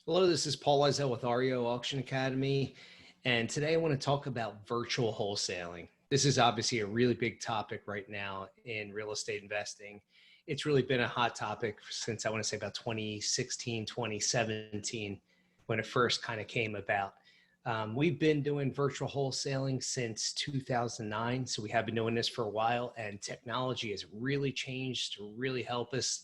Hello, this is Paul Eisel with REO Auction Academy, and today I want to talk about virtual wholesaling. This is obviously a really big topic right now in real estate investing. It's really been a hot topic since I want to say about 2016, 2017, when it first kind of came about. We've been doing virtual wholesaling since 2009, so we have been doing this for a while, and technology has really changed to really help us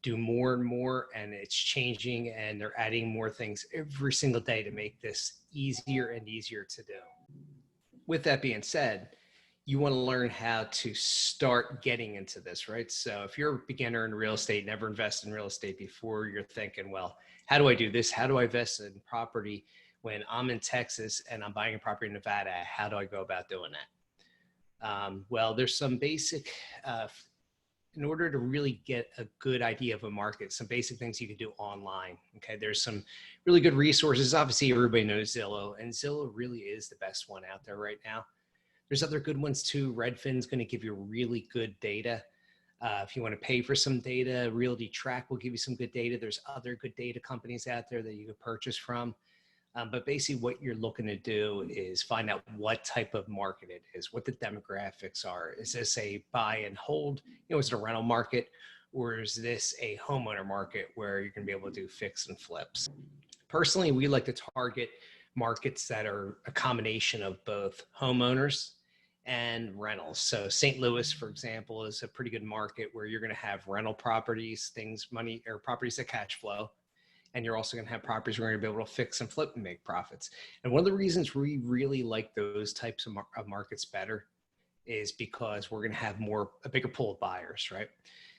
do more and more, and it's changing, and they're adding more things every single day to make this easier and easier to do. With that being said, you want to learn how to start getting into this, right? So if you're a beginner in real estate, never invested in real estate before, you're thinking, well, how do I do this? How do I invest in property when I'm in Texas and I'm buying a property in Nevada? How do I go about doing that? Well, there's some basic in order to really get a good idea of a market, some basic things you can do online. Okay, there's some really good resources. Obviously, everybody knows Zillow, and Zillow really is the best one out there right now. There's other good ones too. Redfin's going to give you really good data. If you want to pay for some data, RealtyTrac will give you some good data. There's other good data companies out there that you could purchase from. But basically what you're looking to do is find out what type of market it is, what the demographics are. Is this a buy and hold? Is it a rental market? Or is this a homeowner market where you're going to be able to do fix and flips? Personally, we like to target markets that are a combination of both homeowners and rentals. So St. Louis, for example, is a pretty good market where you're going to have rental properties, money, or properties that cash flow. And you're also going to have properties where you're going to be able to fix and flip and make profits. And one of the reasons we really like those types of markets better is because we're going to have a bigger pool of buyers, right?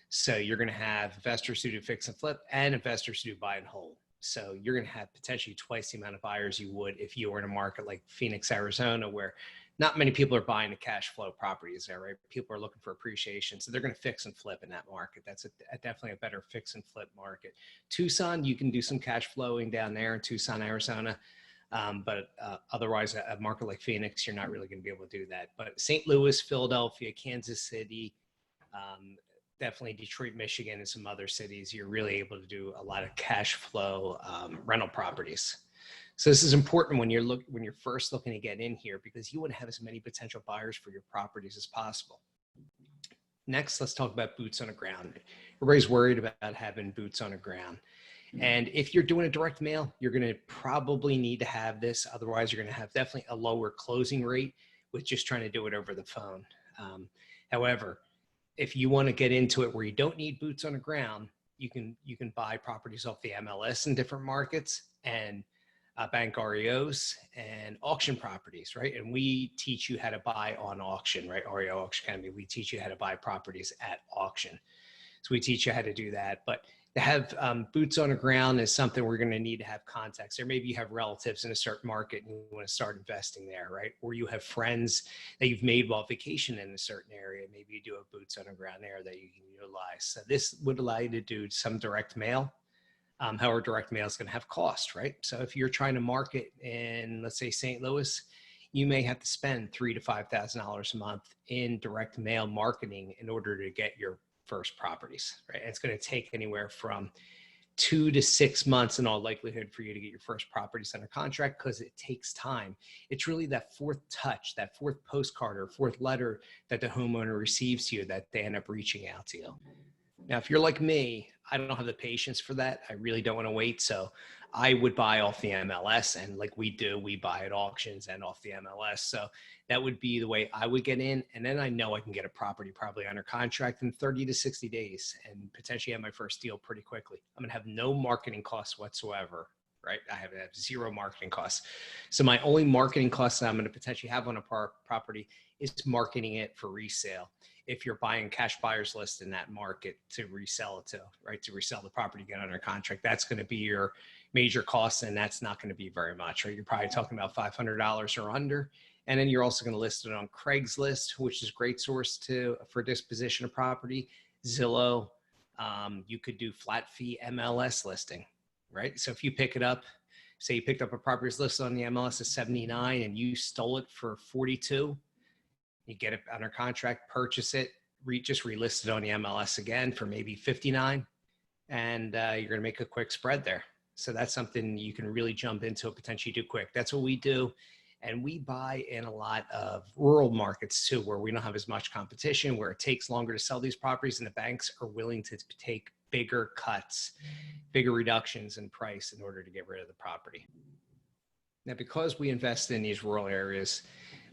So you're going to have investors who do fix and flip and investors who do buy and hold. So you're going to have potentially twice the amount of buyers you would if you were in a market like Phoenix, Arizona, where not many people are buying a cash flow properties there, right? People are looking for appreciation. So they're going to fix and flip in that market. That's definitely a better fix and flip market. Tucson, you can do some cash flowing down there in Tucson, Arizona. But otherwise, a market like Phoenix, you're not really going to be able to do that. But St. Louis, Philadelphia, Kansas City, definitely Detroit, Michigan, and some other cities, you're really able to do a lot of cash flow rental properties. So this is important when you're first looking to get in here, because you want to have as many potential buyers for your properties as possible. Next, let's talk about boots on the ground. Everybody's worried about having boots on the ground. And if you're doing a direct mail, you're going to probably need to have this. Otherwise, you're going to have definitely a lower closing rate with just trying to do it over the phone. However, if you want to get into it where you don't need boots on the ground, you can buy properties off the MLS in different markets and bank REOs and auction properties, right? And we teach you how to buy on auction, right? REO Auction Academy, we teach you how to buy properties at auction. So we teach you how to do that. But to have boots on the ground is something we're going to need to have context. Or maybe you have relatives in a certain market and you want to start investing there, right? Or you have friends that you've made while vacation in a certain area. Maybe you do have boots on the ground there that you can utilize. So this would allow you to do some direct mail. However, direct mail is going to have cost, right? So if you're trying to market in, let's say, St. Louis, you may have to spend $3,000 to $5,000 a month in direct mail marketing in order to get your first properties, right? And it's going to take anywhere from 2 to 6 months in all likelihood for you to get your first properties under contract, because it takes time. It's really that fourth touch, that fourth postcard or fourth letter that the homeowner receives to you that they end up reaching out to you. Now, if you're like me, I don't have the patience for that. I really don't want to wait. So I would buy off the MLS, and like we do, we buy at auctions and off the MLS. So that would be the way I would get in. And then I know I can get a property probably under contract in 30 to 60 days and potentially have my first deal pretty quickly. I'm going to have no marketing costs whatsoever, right? I have zero marketing costs. So my only marketing costs that I'm going to potentially have on a property is marketing it for resale. If you're buying cash buyers list in that market to resell it to, right? To resell the property, get under contract, that's going to be your major cost. And that's not going to be very much, right? You're probably talking about $500 or under. And then you're also going to list it on Craigslist, which is a great source for disposition of property. Zillow, you could do flat fee MLS listing, right? So if you pick it up, say you picked up a property's listed on the MLS at 79 and you stole it for 42, you get it under contract, purchase it, just relist it on the MLS again for maybe 59, and you're going to make a quick spread there. So that's something you can really jump into and potentially do quick. That's what we do. And we buy in a lot of rural markets too, where we don't have as much competition, where it takes longer to sell these properties and the banks are willing to take bigger cuts, bigger reductions in price in order to get rid of the property. Now, because we invest in these rural areas,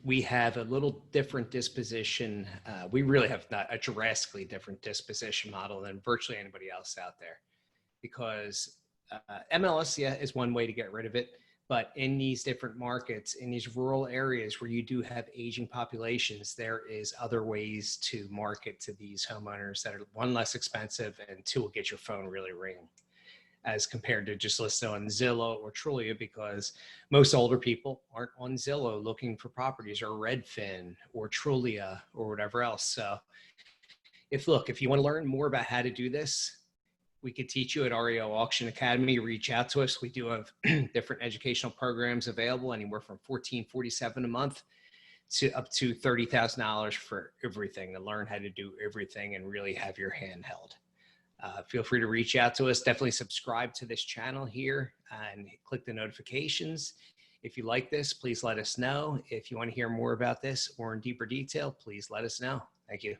we have a little different disposition. We really have not a drastically different disposition model than virtually anybody else out there, because MLS, yeah, is one way to get rid of it. But in these different markets, in these rural areas where you do have aging populations, there is other ways to market to these homeowners that are, one, less expensive, and two, will get your phone really ringing, as compared to just listing on Zillow or Trulia, because most older people aren't on Zillow looking for properties, or Redfin or Trulia or whatever else. So if you want to learn more about how to do this, we could teach you at REO Auction Academy. Reach out to us. We do have different educational programs available, anywhere from $14.47 a month to up to $30,000 for everything, to learn how to do everything and really have your hand held. Feel free to reach out to us. Definitely subscribe to this channel here and click the notifications. If you like this, please let us know. If you want to hear more about this or in deeper detail, please let us know. Thank you.